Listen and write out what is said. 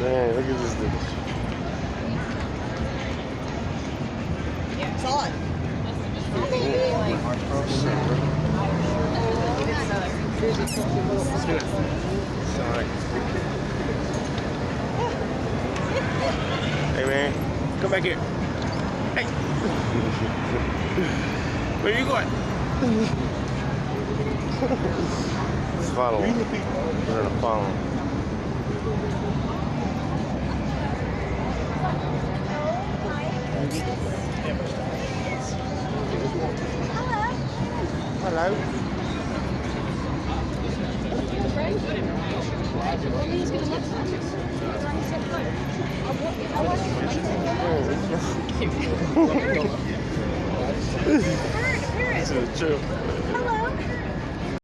Dang, look at this dude. It's on. Sorry. Hey man, come back here. Hey. Where you going? Let's follow him. We're gonna follow him. Hello. This is true. Hello.